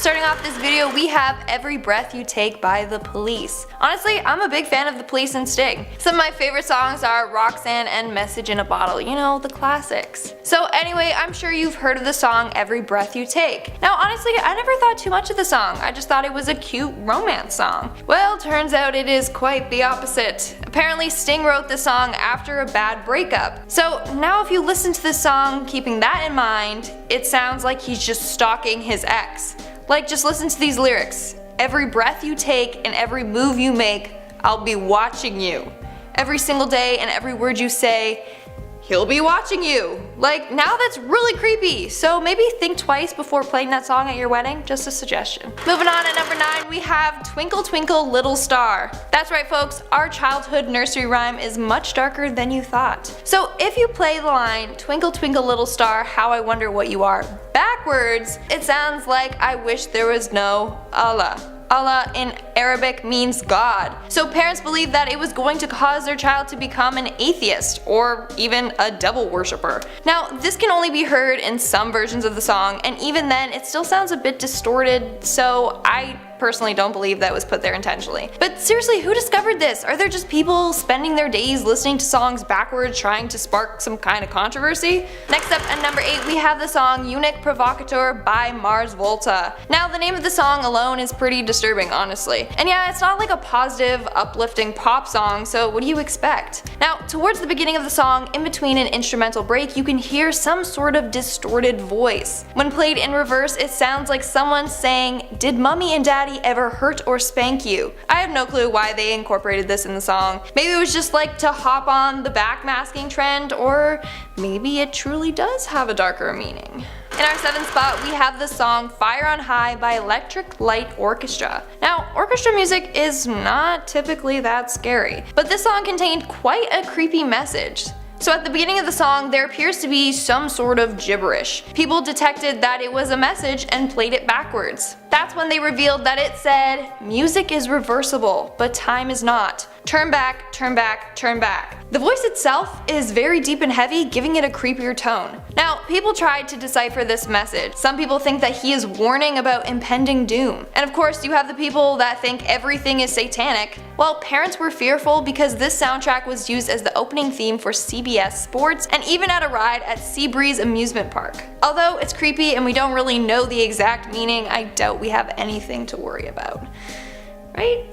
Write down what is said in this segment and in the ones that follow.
Starting off this video, we have Every Breath You Take by The Police. Honestly, I'm a big fan of The Police and Sting. Some of my favorite songs are Roxanne and Message in a Bottle, you know, the classics. So anyway, I'm sure you've heard of the song Every Breath You Take. Now honestly, I never thought too much of the song, I just thought it was a cute romance song. Well, turns out it is quite the opposite. Apparently Sting wrote the song after a bad breakup. So now if you listen to the song keeping that in mind, it sounds like he's just stalking his ex. Like, just listen to these lyrics. Every breath you take and every move you make, I'll be watching you. Every single day and every word you say, he'll be watching you. Like, now that's really creepy, so maybe think twice before playing that song at your wedding, just a suggestion. Moving on, at number 9 we have Twinkle Twinkle Little Star. That's right folks, our childhood nursery rhyme is much darker than you thought. So if you play the line, Twinkle Twinkle Little Star, how I wonder what you are, backwards, it sounds like I wish there was no Allah. Allah in Arabic means God. So parents believed that it was going to cause their child to become an atheist or even a devil worshipper. Now this can only be heard in some versions of the song, and even then it still sounds a bit distorted, so I personally don't believe that was put there intentionally. But seriously, who discovered this? Are there just people spending their days listening to songs backwards trying to spark some kind of controversy? Next up at number 8 we have the song Eunuch Provocateur by Mars Volta. Now the name of the song alone is pretty disturbing honestly. And yeah, it's not like a positive, uplifting pop song, so what do you expect? Now towards the beginning of the song, in between an instrumental break, you can hear some sort of distorted voice. When played in reverse, it sounds like someone saying, "Did mommy and daddy ever hurt or spank you?" I have no clue why they incorporated this in the song. Maybe it was just like to hop on the backmasking trend, or maybe it truly does have a darker meaning. In our 7th spot we have the song Fire on High by Electric Light Orchestra. Now orchestra music is not typically that scary, but this song contained quite a creepy message. So at the beginning of the song there appears to be some sort of gibberish. People detected that it was a message and played it backwards. That's when they revealed that it said, "Music is reversible, but time is not. Turn back, turn back, turn back." The voice itself is very deep and heavy, giving it a creepier tone. Now, people tried to decipher this message. Some people think that he is warning about impending doom. And of course, you have the people that think everything is satanic. Well, parents were fearful because this soundtrack was used as the opening theme for CBS Sports and even at a ride at Seabreeze Amusement Park. Although it's creepy and we don't really know the exact meaning, I doubt we have anything to worry about. Right?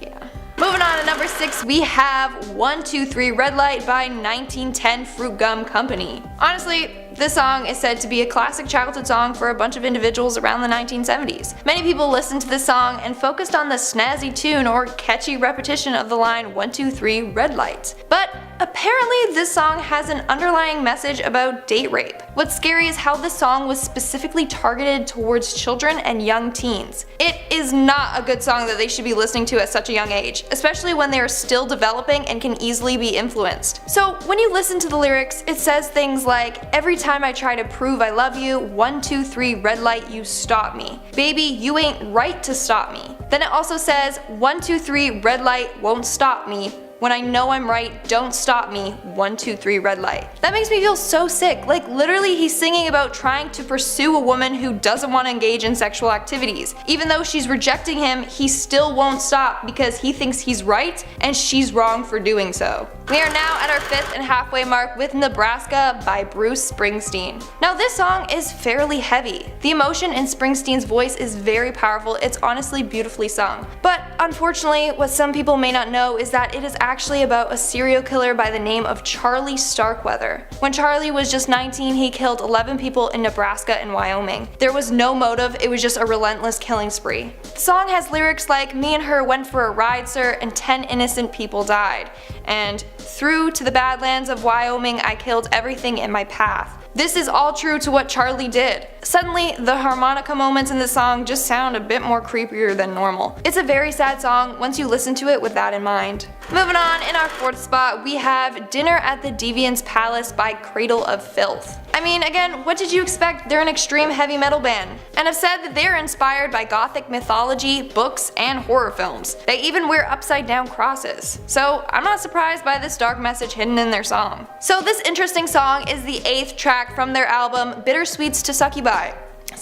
Yeah. Moving on to number 6 we have 123 Red Light by 1910 Fruit Gum Company. Honestly, this song is said to be a classic childhood song for a bunch of individuals around the 1970s. Many people listened to this song and focused on the snazzy tune or catchy repetition of the line 123 Red Light. But apparently this song has an underlying message about date rape. What's scary is how this song was specifically targeted towards children and young teens. It is not a good song that they should be listening to at such a young age, especially when they are still developing and can easily be influenced. So when you listen to the lyrics, it says things like, "Every time I try to prove I love you, 123 red light, you stop me. Baby, you ain't right to stop me." Then it also says, "123 red light won't stop me. When I know I'm right, don't stop me, 123 red light." That makes me feel so sick. Like literally he's singing about trying to pursue a woman who doesn't want to engage in sexual activities. Even though she's rejecting him, he still won't stop because he thinks he's right and she's wrong for doing so. We are now at our 5th and halfway mark with Nebraska by Bruce Springsteen. Now this song is fairly heavy. The emotion in Springsteen's voice is very powerful, it's honestly beautifully sung. But unfortunately, what some people may not know is that it is actually about a serial killer by the name of Charlie Starkweather. When Charlie was just 19, he killed 11 people in Nebraska and Wyoming. There was no motive, it was just a relentless killing spree. The song has lyrics like, "Me and her went for a ride, sir, and 10 innocent people died," and "Through to the badlands of Wyoming I killed everything in my path." This is all true to what Charlie did. Suddenly, the harmonica moments in the song just sound a bit more creepier than normal. It's a very sad song once you listen to it with that in mind. Moving on, in our 4th spot we have Dinner at the Deviant's Palace by Cradle of Filth. I mean, again, what did you expect? They're an extreme heavy metal band, and have said that they're inspired by gothic mythology, books, and horror films. They even wear upside down crosses. So I'm not surprised by this dark message hidden in their song. So this interesting song is the 8th track from their album Bittersweets to Succubi.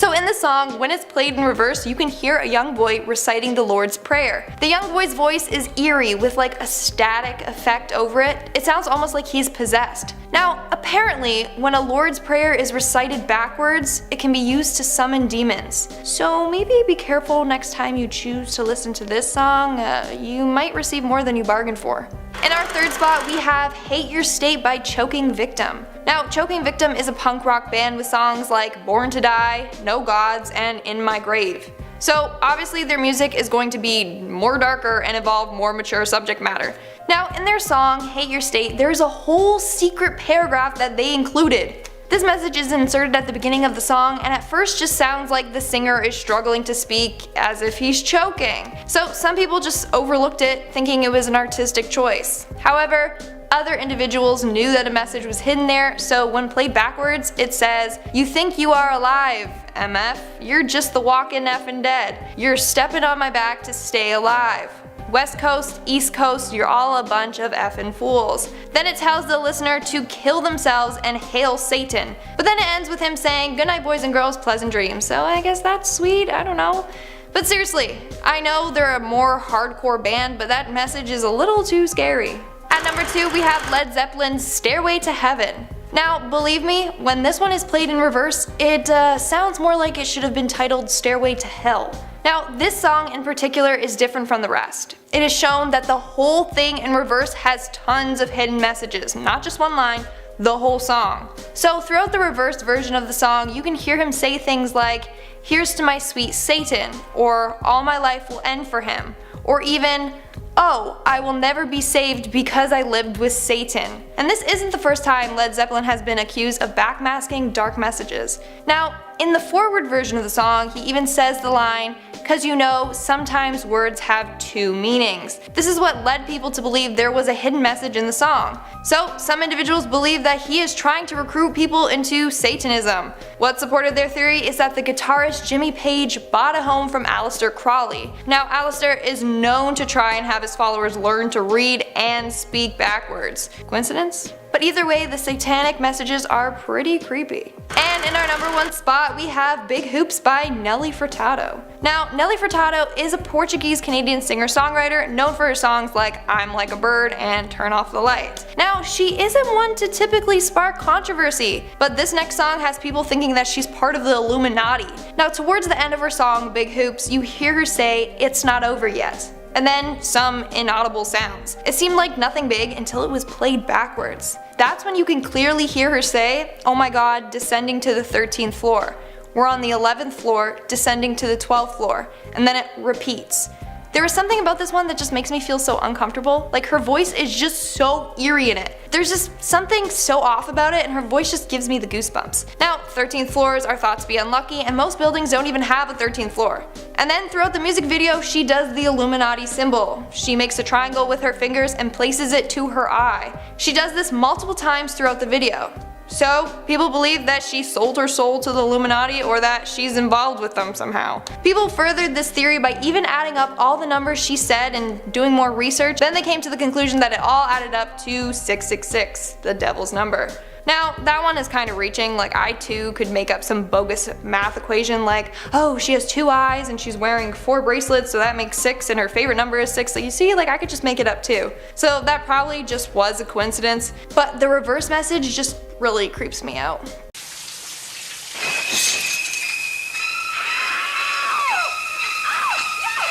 So in the song, when it's played in reverse, you can hear a young boy reciting the Lord's Prayer. The young boy's voice is eerie with like a static effect over it. It sounds almost like he's possessed. Now, apparently, when a Lord's Prayer is recited backwards, it can be used to summon demons. So maybe be careful next time you choose to listen to this song. You might receive more than you bargained for. In our third spot, we have Hate Your State by Choking Victim. Now, Choking Victim is a punk rock band with songs like Born to Die, No Gods, and In My Grave. So obviously their music is going to be more darker and involve more mature subject matter. Now, in their song Hate Your State, there's a whole secret paragraph that they included. This message is inserted at the beginning of the song and at first just sounds like the singer is struggling to speak as if he's choking. So some people just overlooked it, thinking it was an artistic choice. However, other individuals knew that a message was hidden there, so when played backwards, it says, "You think you are alive, MF? You're just the walking effing dead. You're stepping on my back to stay alive. West Coast, East Coast, you're all a bunch of effing fools." Then it tells the listener to kill themselves and hail Satan. But then it ends with him saying, "Good night boys and girls, pleasant dreams." So I guess that's sweet, I don't know. But seriously, I know they're a more hardcore band, but that message is a little too scary. At number 2, we have Led Zeppelin's Stairway to Heaven. Now, believe me, when this one is played in reverse, it sounds more like it should have been titled Stairway to Hell. Now, this song in particular is different from the rest. It is shown that the whole thing in reverse has tons of hidden messages, not just one line, the whole song. So throughout the reversed version of the song, you can hear him say things like, "Here's to my sweet Satan," or "All my life will end for him," or even, "Oh, I will never be saved because I lived with Satan." And this isn't the first time Led Zeppelin has been accused of backmasking dark messages. Now, in the forward version of the song, he even says the line, "'Cause you know, sometimes words have two meanings." This is what led people to believe there was a hidden message in the song. So, some individuals believe that he is trying to recruit people into Satanism. What supported their theory is that the guitarist Jimmy Page bought a home from Aleister Crowley. Now, Aleister is known to try and have his followers learn to read and speak backwards. Coincidence? But either way, the satanic messages are pretty creepy. And in our number 1 spot, we have Big Hoops by Nelly Furtado. Now, Nelly Furtado is a Portuguese-Canadian singer-songwriter known for her songs like I'm Like a Bird and Turn Off the Light. Now, she isn't one to typically spark controversy, but this next song has people thinking that she's part of the Illuminati. Now, towards the end of her song, Big Hoops, you hear her say, "It's not over yet." And then some inaudible sounds. It seemed like nothing big until it was played backwards. That's when you can clearly hear her say, "Oh my god, descending to the 13th floor. We're on the 11th floor, descending to the 12th floor." And then it repeats. There is something about this one that just makes me feel so uncomfortable. Like, her voice is just so eerie in it. There's just something so off about it, and her voice just gives me the goosebumps. Now, 13th floors are thought to be unlucky, and most buildings don't even have a 13th floor. And then throughout the music video, she does the Illuminati symbol. She makes a triangle with her fingers and places it to her eye. She does this multiple times throughout the video. So, people believe that she sold her soul to the Illuminati or that she's involved with them somehow. People furthered this theory by even adding up all the numbers she said and doing more research. Then they came to the conclusion that it all added up to 666, the devil's number. Now, that one is kind of reaching. Like, I too could make up some bogus math equation like, oh, she has 2 eyes and she's wearing 4 bracelets, so that makes 6 and her favorite number is 6. So you see, like, I could just make it up too. So that probably just was a coincidence, but the reverse message just really creeps me out.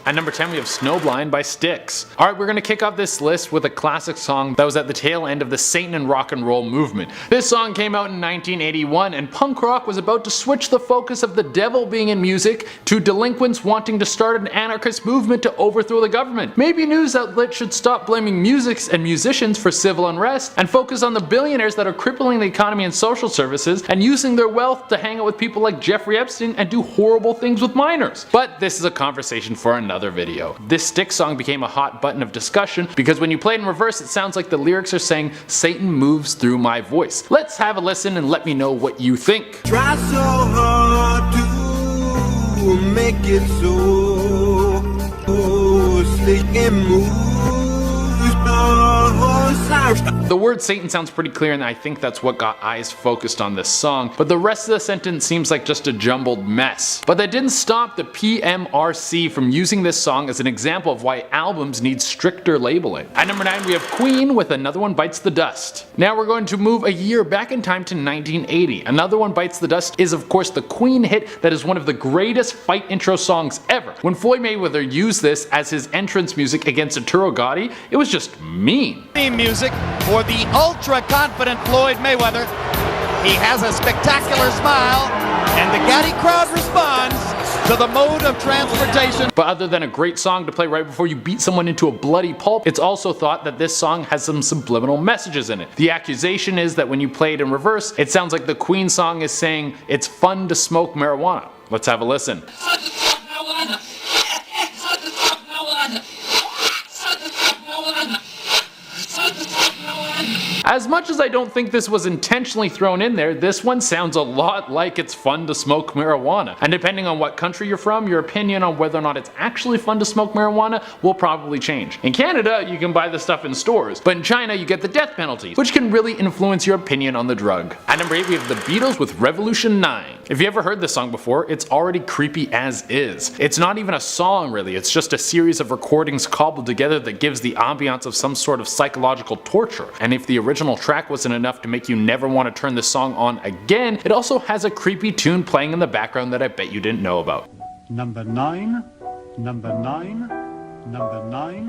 At number 10 we have Snowblind by Styx. Alright, we're gonna kick off this list with a classic song that was at the tail end of the Satan and rock and roll movement. This song came out in 1981 and punk rock was about to switch the focus of the devil being in music to delinquents wanting to start an anarchist movement to overthrow the government. Maybe news outlets should stop blaming music and musicians for civil unrest and focus on the billionaires that are crippling the economy and social services and using their wealth to hang out with people like Jeffrey Epstein and do horrible things with minors. But this is a conversation for another video. This Styx song became a hot button of discussion because when you play it in reverse it sounds like the lyrics are saying Satan moves through my voice. Let's have a listen and let me know what you think. Try so hard to make it so Satan moves The word Satan sounds pretty clear, and I think that's what got eyes focused on this song, but the rest of the sentence seems like just a jumbled mess. But that didn't stop the PMRC from using this song as an example of why albums need stricter labeling. At number 9 we have Queen with Another One Bites the Dust. Now we're going to move a year back in time to 1980. Another One Bites the Dust is of course the Queen hit that is one of the greatest fight intro songs ever. When Floyd Mayweather used this as his entrance music against Arturo Gotti, it was just mean. Theme music for the ultra-confident Floyd Mayweather. He has a spectacular smile, and the Gotti crowd responds to the mode of transportation. But other than a great song to play right before you beat someone into a bloody pulp, it's also thought that this song has some subliminal messages in it. The accusation is that when you play it in reverse, it sounds like the Queen song is saying it's fun to smoke marijuana. Let's have a listen. As much as I don't think this was intentionally thrown in there, this one sounds a lot like it's fun to smoke marijuana. And depending on what country you're from, your opinion on whether or not it's actually fun to smoke marijuana will probably change. In Canada, you can buy this stuff in stores, but in China you get the death penalty, which can really influence your opinion on the drug. At number 8 we have the Beatles with Revolution 9. If you ever heard this song before, it's already creepy as is. It's not even a song really, it's just a series of recordings cobbled together that gives the ambiance of some sort of psychological torture. And if the original track wasn't enough to make you never want to turn the song on again, it also has a creepy tune playing in the background that I bet you didn't know about. Number 9, number 9, number 9,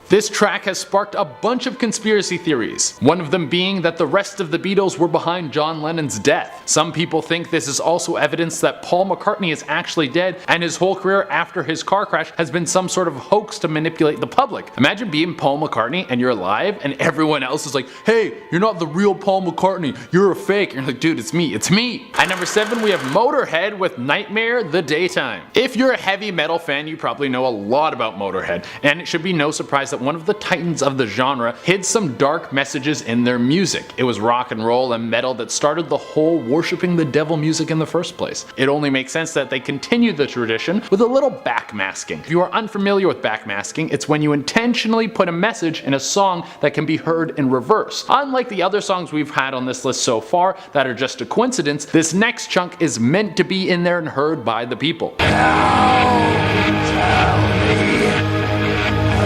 This track has sparked a bunch of conspiracy theories, one of them being that the rest of the Beatles were behind John Lennon's death. Some people think this is also evidence that Paul McCartney is actually dead and his whole career after his car crash has been some sort of hoax to manipulate the public. Imagine being Paul McCartney and you're alive and everyone else is like, hey, you're not the real Paul McCartney, you're a fake. And you're like, dude, it's me, it's me. At number 7 we have Motorhead with Nightmare the Daytime. If you're a heavy metal fan, you probably know a lot about Motorhead, and it should be no surprise that one of the titans of the genre hid some dark messages in their music. It was rock and roll and metal that started the whole worshipping the devil music in the first place. It only makes sense that they continued the tradition with a little backmasking. If you are unfamiliar with backmasking, it's when you intentionally put a message in a song that can be heard in reverse. Unlike the other songs we've had on this list so far that are just a coincidence, this next chunk is meant to be in there and heard by the people.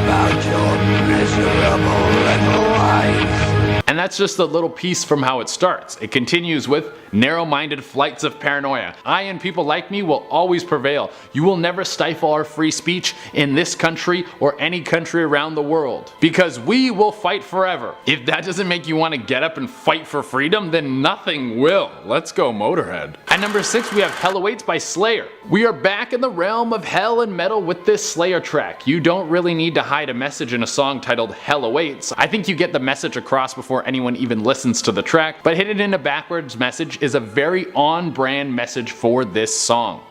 About your miserable little life. And that's just a little piece from how it starts. It continues with narrow-minded flights of paranoia. I and people like me will always prevail. You will never stifle our free speech in this country or any country around the world. Because we will fight forever. If that doesn't make you want to get up and fight for freedom, then nothing will. Let's go Motorhead. At number 6 we have Hell Awaits by Slayer. We are back in the realm of hell and metal with this Slayer track. You don't really need to hide a message in a song titled Hell Awaits. I think you get the message across before anyone even listens to the track, but hidden in a backwards message is a very on-brand message for this song.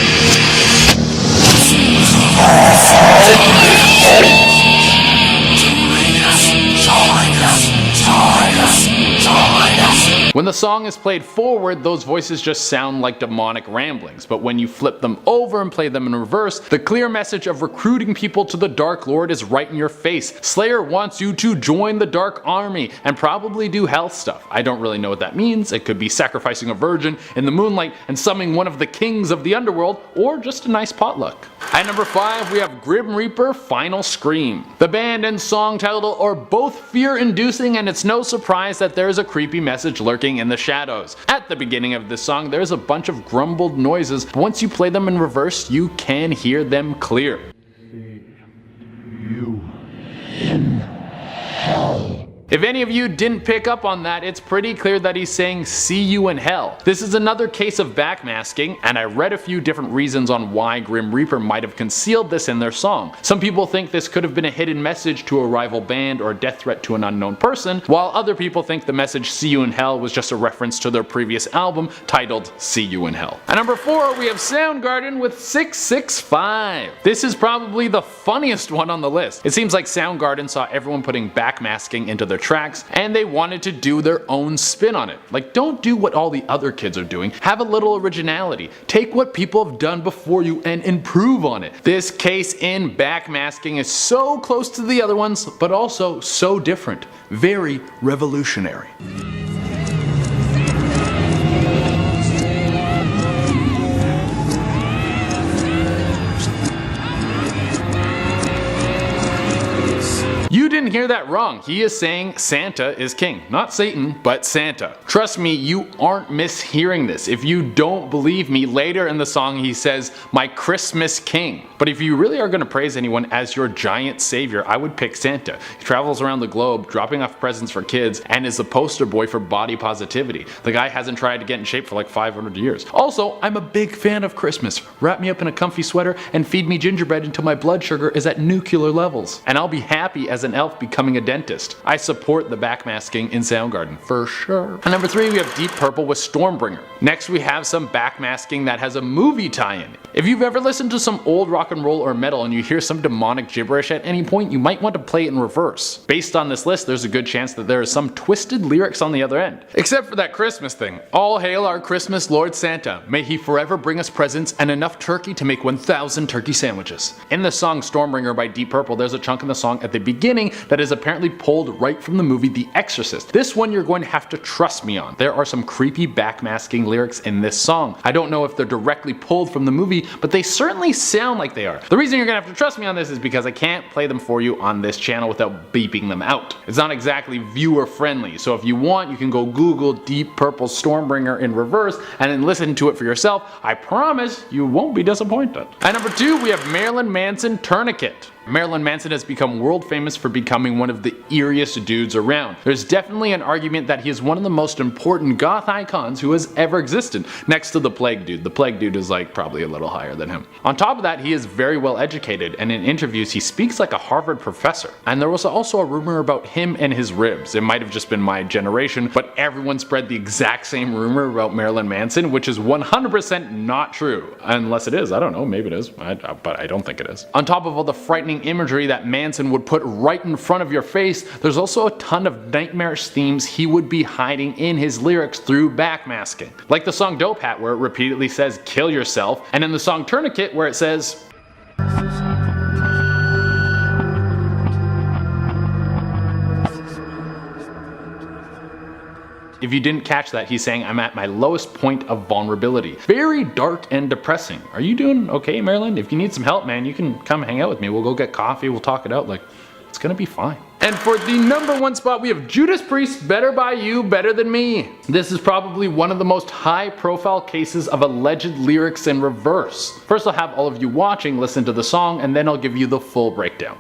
When the song is played forward, those voices just sound like demonic ramblings, but when you flip them over and play them in reverse, the clear message of recruiting people to the Dark Lord is right in your face. Slayer wants you to join the Dark Army and probably do health stuff. I don't really know what that means. It could be sacrificing a virgin in the moonlight and summoning one of the kings of the underworld, or just a nice potluck. At number 5 we have Grim Reaper Final Scream. The band and song title are both fear-inducing, and it's no surprise that there is a creepy message lurking in the shadows. At the beginning of this song there's a bunch of grumbled noises, but once you play them in reverse you can hear them clear. You in hell. If any of you didn't pick up on that, it's pretty clear that he's saying see you in hell. This is another case of backmasking, and I read a few different reasons on why Grim Reaper might have concealed this in their song. Some people think this could have been a hidden message to a rival band or a death threat to an unknown person, while other people think the message see you in hell was just a reference to their previous album titled See You in Hell. At number 4 we have Soundgarden with 665. This is probably the funniest one on the list. It seems like Soundgarden saw everyone putting backmasking into their their tracks, and they wanted to do their own spin on it. Like, don't do what all the other kids are doing, have a little originality. Take what people have done before you and improve on it. This case in backmasking is so close to the other ones, but also so different. Very revolutionary. You didn't hear that wrong. He is saying Santa is king. Not Satan, but Santa. Trust me, you aren't mishearing this. If you don't believe me, later in the song he says, "My Christmas king." But if you really are going to praise anyone as your giant savior, I would pick Santa. He travels around the globe, dropping off presents for kids, and is the poster boy for body positivity. The guy hasn't tried to get in shape for like 500 years. Also, I'm a big fan of Christmas. Wrap me up in a comfy sweater and feed me gingerbread until my blood sugar is at nuclear levels. And I'll be happy as an elf becoming a dentist. I support the backmasking in Soundgarden, for sure. And number 3, we have Deep Purple with Stormbringer. Next we have some backmasking that has a movie tie-in. If you've ever listened to some old rock and roll or metal and you hear some demonic gibberish at any point, you might want to play it in reverse. Based on this list, there's a good chance that there is some twisted lyrics on the other end. Except for that Christmas thing. All hail our Christmas Lord Santa. May he forever bring us presents and enough turkey to make 1,000 turkey sandwiches. In the song Stormbringer by Deep Purple, there's a chunk in the song at the beginning that is apparently pulled right from the movie The Exorcist. This one you're going to have to trust me on. There are some creepy backmasking lyrics in this song. I don't know if they're directly pulled from the movie, but they certainly sound like they are. The reason you're gonna have to trust me on this is because I can't play them for you on this channel without beeping them out. It's not exactly viewer friendly, so if you want, you can go Google Deep Purple Stormbringer in reverse and then listen to it for yourself. I promise you won't be disappointed. At number 2, we have Marilyn Manson, Tourniquet. Marilyn Manson has become world famous for becoming one of the eeriest dudes around. There's definitely an argument that he is one of the most important goth icons who has ever existed, next to the Plague Dude. The Plague Dude is like probably a little higher than him. On top of that, he is very well educated, and in interviews he speaks like a Harvard professor. And there was also a rumor about him and his ribs. It might have just been my generation, but everyone spread the exact same rumor about Marilyn Manson, which is 100% not true. Unless it is, I don't know, maybe it is, but I don't think it is. On top of all the frightening imagery that Manson would put right in front of your face, there's also a ton of nightmarish themes he would be hiding in his lyrics through backmasking. Like the song Dope Hat, where it repeatedly says kill yourself, and in the song Tourniquet where it says if you didn't catch that, he's saying I'm at my lowest point of vulnerability. Very dark and depressing. Are you doing okay, Marilyn? If you need some help, man, you can come hang out with me. We'll go get coffee, we'll talk it out. Like, it's gonna be fine. And for the number 1 spot, we have Judas Priest, Better By You, Better Than Me. This is probably one of the most high profile cases of alleged lyrics in reverse. First, I'll have all of you watching listen to the song, and then I'll give you the full breakdown.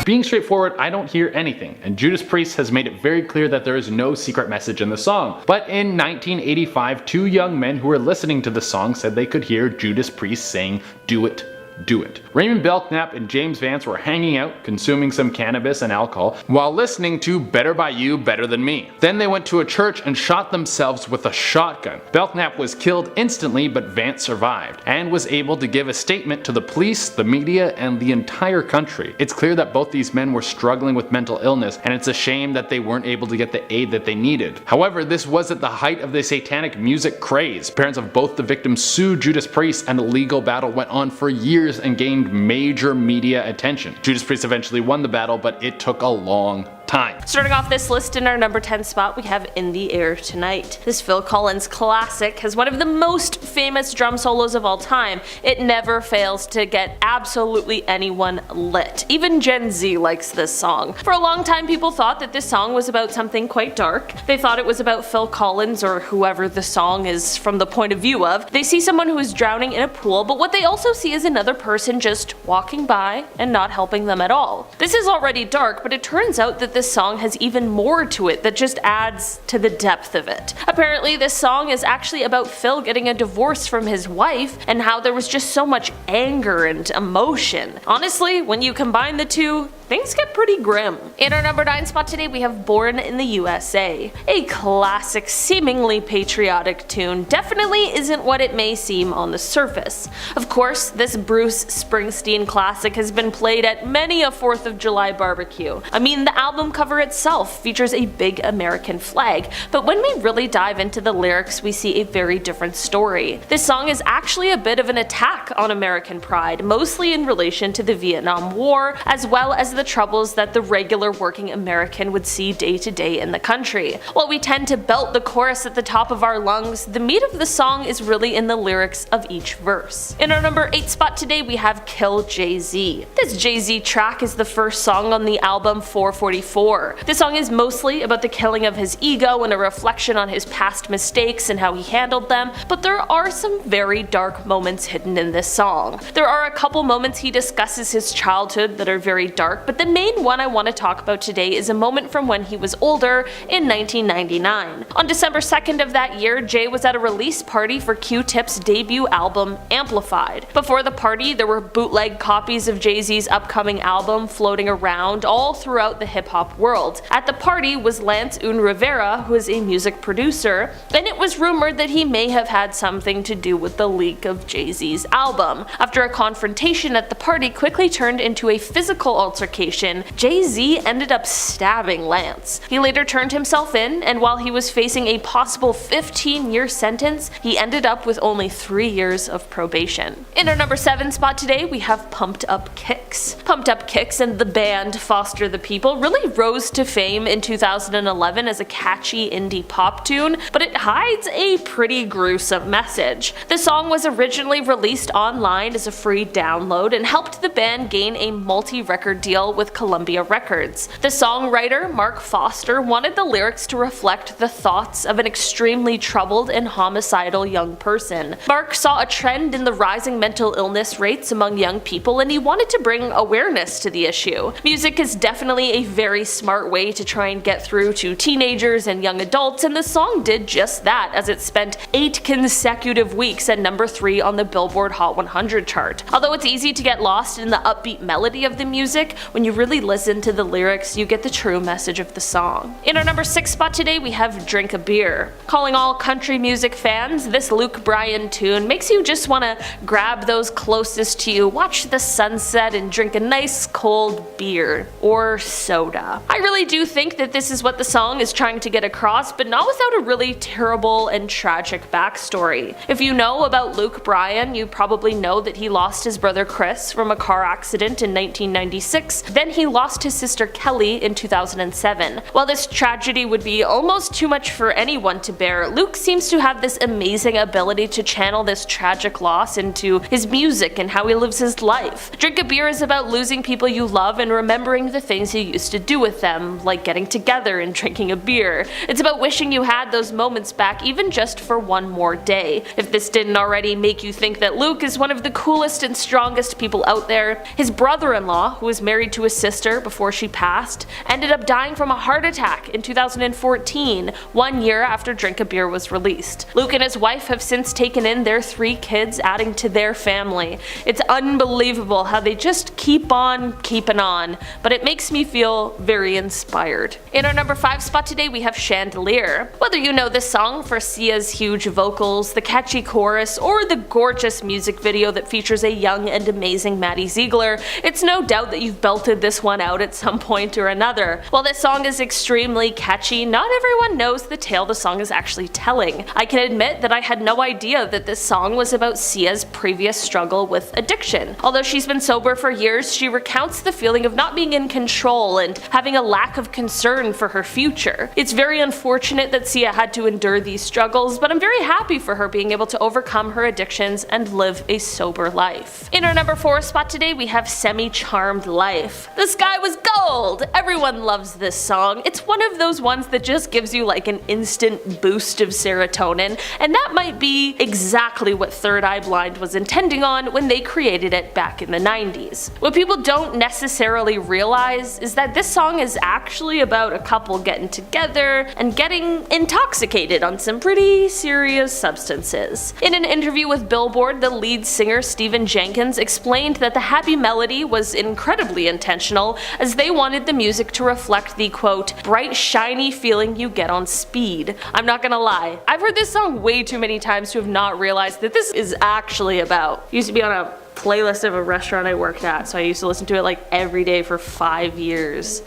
Being straightforward, I don't hear anything, and Judas Priest has made it very clear that there is no secret message in the song. But in 1985, 2 young men who were listening to the song said they could hear Judas Priest saying, "Do it, do it." Raymond Belknap and James Vance were hanging out, consuming some cannabis and alcohol, while listening to Better By You, Better Than Me. Then they went to a church and shot themselves with a shotgun. Belknap was killed instantly, but Vance survived, and was able to give a statement to the police, the media, and the entire country. It's clear that both these men were struggling with mental illness, and it's a shame that they weren't able to get the aid that they needed. However, this was at the height of the satanic music craze. Parents of both the victims sued Judas Priest, and the legal battle went on for years and gained major media attention. Judas Priest eventually won the battle, but it took a long time. Starting off this list in our number 10 spot, we have In the Air Tonight. This Phil Collins classic has one of the most famous drum solos of all time. It never fails to get absolutely anyone lit. Even Gen Z likes this song. For a long time, people thought that this song was about something quite dark. They thought it was about Phil Collins or whoever the song is from the point of view of. They see someone who is drowning in a pool, but what they also see is another person just walking by and not helping them at all. This is already dark, but it turns out that this song has even more to it that just adds to the depth of it. Apparently this song is actually about Phil getting a divorce from his wife and how there was just so much anger and emotion. Honestly, when you combine the two, things get pretty grim. In our number 9 spot today we have Born in the USA. A classic, seemingly patriotic tune definitely isn't what it may seem on the surface. Of course, this Bruce Springsteen classic has been played at many a 4th of July barbecue. I mean, the album cover itself features a big American flag, but when we really dive into the lyrics we see a very different story. This song is actually a bit of an attack on American pride, mostly in relation to the Vietnam War, as well as the troubles that the regular working American would see day to day in the country. While we tend to belt the chorus at the top of our lungs, the meat of the song is really in the lyrics of each verse. In our number 8 spot today we have Kill JayZ. This JayZ track is the first song on the album 444. This song is mostly about the killing of his ego and a reflection on his past mistakes and how he handled them, but there are some very dark moments hidden in this song. There are a couple moments he discusses his childhood that are very dark, but the main one I want to talk about today is a moment from when he was older in 1999. On December 2nd of that year, Jay was at a release party for Q-Tip's debut album, Amplified. Before the party, there were bootleg copies of JayZ's upcoming album floating around all throughout the hip-hop world. At the party was Lance Rivera, who is a music producer, and it was rumored that he may have had something to do with the leak of JayZ's album. After a confrontation at the party quickly turned into a physical altercation, JayZ ended up stabbing Lance. He later turned himself in, and while he was facing a possible 15-year sentence, he ended up with only 3 years of probation. In our number 7 spot today, we have Pumped Up Kicks. Pumped Up Kicks and the band Foster the People really rose to fame in 2011 as a catchy indie pop tune, but it hides a pretty gruesome message. The song was originally released online as a free download and helped the band gain a multi-record deal with Columbia Records. The songwriter, Mark Foster, wanted the lyrics to reflect the thoughts of an extremely troubled and homicidal young person. Mark saw a trend in the rising mental illness rates among young people, and he wanted to bring awareness to the issue. Music is definitely a very smart way to try and get through to teenagers and young adults, and the song did just that, as it spent 8 consecutive weeks at number 3 on the Billboard Hot 100 chart. Although it's easy to get lost in the upbeat melody of the music, when you really listen to the lyrics, you get the true message of the song. In our number 6 spot today, we have Drink a Beer. Calling all country music fans, this Luke Bryan tune makes you just want to grab those closest to you, watch the sunset, and drink a nice cold beer or soda. I really do think that this is what the song is trying to get across, but not without a really terrible and tragic backstory. If you know about Luke Bryan, you probably know that he lost his brother Chris from a car accident in 1996. Then he lost his sister Kelly in 2007. While this tragedy would be almost too much for anyone to bear, Luke seems to have this amazing ability to channel this tragic loss into his music and how he lives his life. Drink a Beer is about losing people you love and remembering the things you used to do with them, like getting together and drinking a beer. It's about wishing you had those moments back, even just for one more day. If this didn't already make you think that Luke is one of the coolest and strongest people out there, his brother-in-law, who was married to his sister before she passed, ended up dying from a heart attack in 2014, 1 year after Drink a Beer was released. Luke and his wife have since taken in their 3 kids, adding to their family. It's unbelievable how they just keep on keeping on, but it makes me feel very inspired. In our number 5 spot today, we have Chandelier. Whether you know this song for Sia's huge vocals, the catchy chorus, or the gorgeous music video that features a young and amazing Maddie Ziegler, it's no doubt that you've belted this one out at some point or another. While this song is extremely catchy, not everyone knows the tale the song is actually telling. I can admit that I had no idea that this song was about Sia's previous struggle with addiction. Although she's been sober for years, she recounts the feeling of not being in control and having a lack of concern for her future. It's very unfortunate that Sia had to endure these struggles, but I'm very happy for her being able to overcome her addictions and live a sober life. In our number 4 spot today, we have SemiCharmed Life. The sky was gold! Everyone loves this song. It's one of those ones that just gives you like an instant boost of serotonin, and that might be exactly what Third Eye Blind was intending on when they created it back in the 90s. What people don't necessarily realize is that this song song is actually about a couple getting together and getting intoxicated on some pretty serious substances. In an interview with Billboard, the lead singer Stephen Jenkins explained that the happy melody was incredibly intentional, as they wanted the music to reflect the quote, bright shiny feeling you get on speed. I'm not gonna lie, I've heard this song way too many times to have not realized that this is actually about. Used to be on a playlist of a restaurant I worked at, so I used to listen to it like every day for 5 years.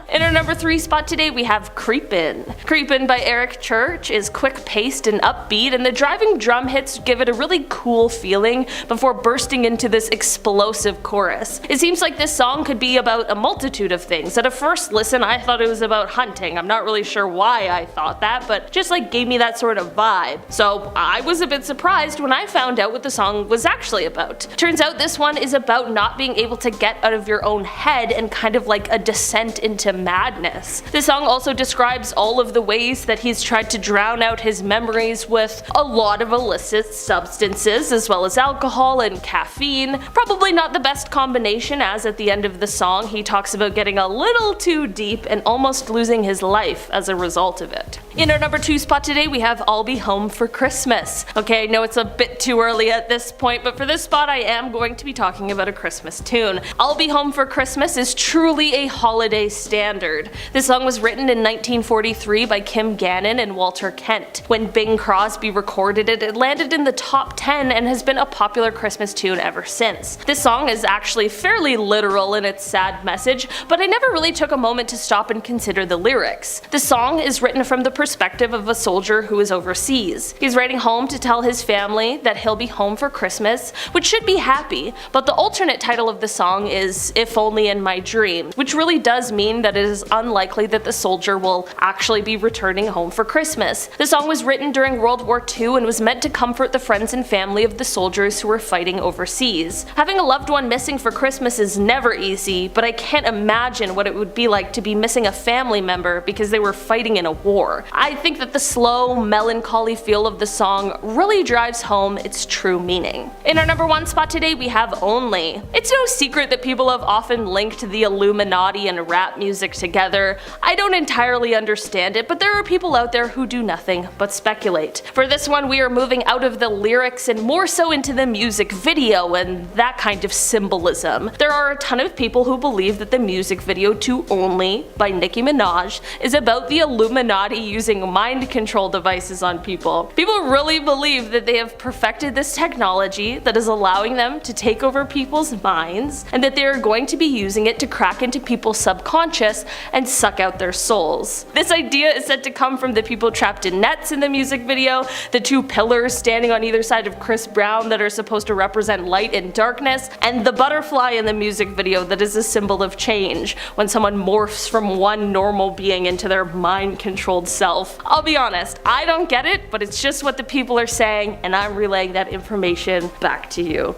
In our number 3 spot today, we have Creepin. Creepin by Eric Church is quick-paced and upbeat, and the driving drum hits give it a really cool feeling before bursting into this explosive chorus. It seems like this song could be about a multitude of things. At a first listen, I thought it was about hunting. I'm not really sure why I thought that, but just like gave me that sort of vibe. So I was a bit surprised when I found out what the song was actually about. Turns out this one is about not being able to get out of your own head and kind of like a descent into madness. This song also describes all of the ways that he's tried to drown out his memories with a lot of illicit substances, as well as alcohol and caffeine. Probably not the best combination, as at the end of the song he talks about getting a little too deep and almost losing his life as a result of it. In our number 2 spot today, we have I'll Be Home for Christmas. Okay, I know it's a bit too early at this point, but for this spot I am going to be talking about a Christmas tune. I'll Be Home for Christmas is truly a holiday standard. This song was written in 1943 by Kim Gannon and Walter Kent. When Bing Crosby recorded it, it landed in the top 10 and has been a popular Christmas tune ever since. This song is actually fairly literal in its sad message, but I never really took a moment to stop and consider the lyrics. The song is written from the perspective of a soldier who is overseas. He's writing home to tell his family that he'll be home for Christmas, which should be happy, but the alternate title of the song is If Only in My Dream, which really does mean that it is unlikely that the soldier will actually be returning home for Christmas. The song was written during World War II and was meant to comfort the friends and family of the soldiers who were fighting overseas. Having a loved one missing for Christmas is never easy, but I can't imagine what it would be like to be missing a family member because they were fighting in a war. I think that the slow, melancholy feel of the song really drives home its true meaning. In our number 1 spot today, we have Only. It's no secret that people have often linked the Illuminati and rap music together. I don't entirely understand it, but there are people out there who do nothing but speculate. For this one, we are moving out of the lyrics and more so into the music video and that kind of symbolism. There are a ton of people who believe that the music video to Only by Nicki Minaj is about the Illuminati using mind control devices on people. People really believe that they have perfected this technology that is allowing them to take over people's minds, and that they are going to be using it to crack into people's subconscious and suck out their souls. This idea is said to come from the people trapped in nets in the music video, the 2 pillars standing on either side of Chris Brown that are supposed to represent light and darkness, and the butterfly in the music video that is a symbol of change, when someone morphs from one normal being into their mind-controlled self. I'll be honest, I don't get it, but it's just what the people are saying, and I'm relaying that information back to you.